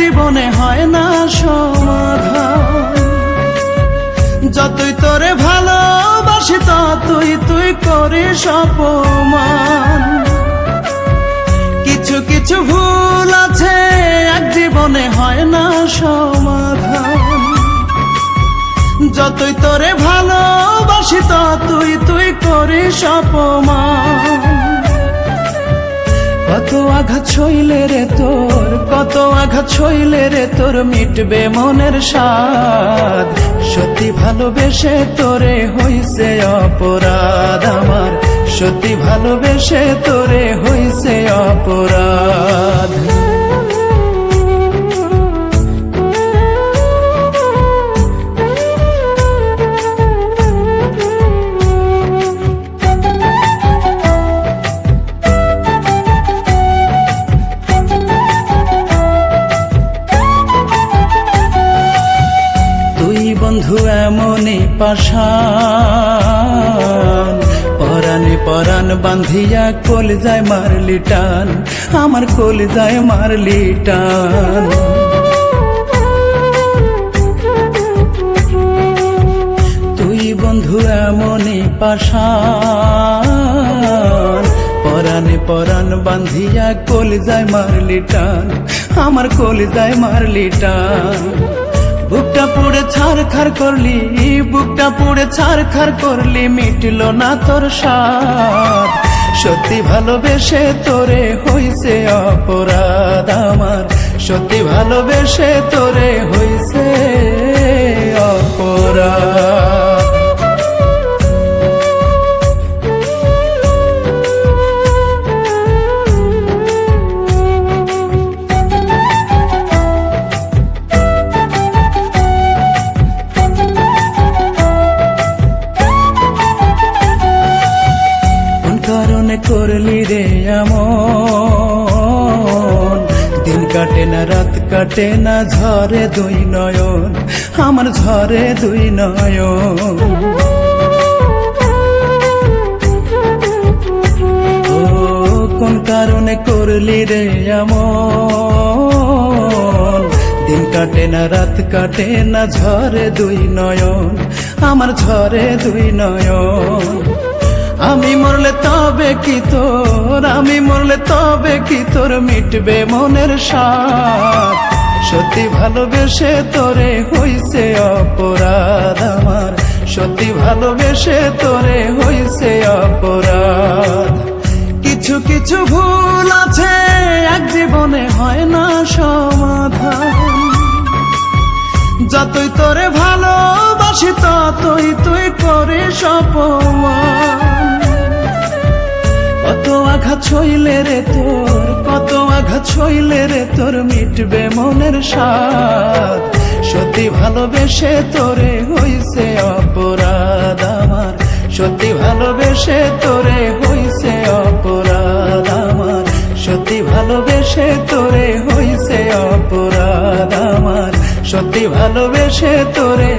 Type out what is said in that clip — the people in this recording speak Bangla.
জীবনে হয় না সমাধান। যতই তোরে ভালোবাসি ততই তুই করিস অপমান। কিছু কিছু ভুল আছে এক জীবনে হয় না সমাধান। যতই তোরে ভালোবাসি ততই তুই করিস অপমান। কত আঘাত সইলে রে তোর, কত আঘাত সইলে রে তোর, মিটবে মনের স্বাদ। সত্যি ভালোবেসে তোরে হইছে অপরাধ আমার, সত্যি ভালোবেসে তোরে হইছে অপরাধ। বন্ধু এমনই পাষাণ, পরাণে পরাণ বান্ধিয়া কলিজায় মারলি টান, আমার কলিজায় মারলি টান। তুই বন্ধু এমনই পাষাণ, পরাণে পরাণ বান্ধিয়া কলিজায় মারলি টান, আমার কলিজায় মারলি টান। বুকটা পুড়ে ছারখার করলি, বুকটা পুড়ে ছারখার করলি, মিটলো না তোর স্বাদ। সত্যি ভালোবেসে তোরে হইছে অপরাধ আমার, সত্যি ভালোবেসে তোরে হইছে অপরাধ। করলি রে এমন, দিন কাটে না রাত কাটে না, ঝরে দুই নয়ন, আমার ঝরে দুই নয়ন। ও কোন কারণে করলি রে এমন, দিন কাটে না রাত কাটে না, ঝরে দুই নয়ন, আমার ঝরে দুই নয়ন। আমি মরলে তবে কি তোর, আমি মরলে তবে কি তোর, মিটবে মনের স্বাদ। সত্যি ভালোবেসে তোরে হইছে অপরাধ আমার, সত্যি ভালোবেসে তোরে হইছে অপরাধ। কিছু কিছু ভুল আছে এক জীবনে হয় না সমাধান। যতই তোরে ভালোবাসি ততই তুই করিস অপমান। কত আঘাত সইলে রে তোর, কত আঘাত সইলে রে তোর, মিটবে মনের স্বাদ। সত্যি ভালোবেসে তোরে হইছে অপরাধ আমার, সত্যি ভালোবেসে তোরে হইছে অপরাধ আমার, সত্যি ভালোবেসে তোরে হইছে অপরাধ আমার, সত্যি ভালোবেসে তোরে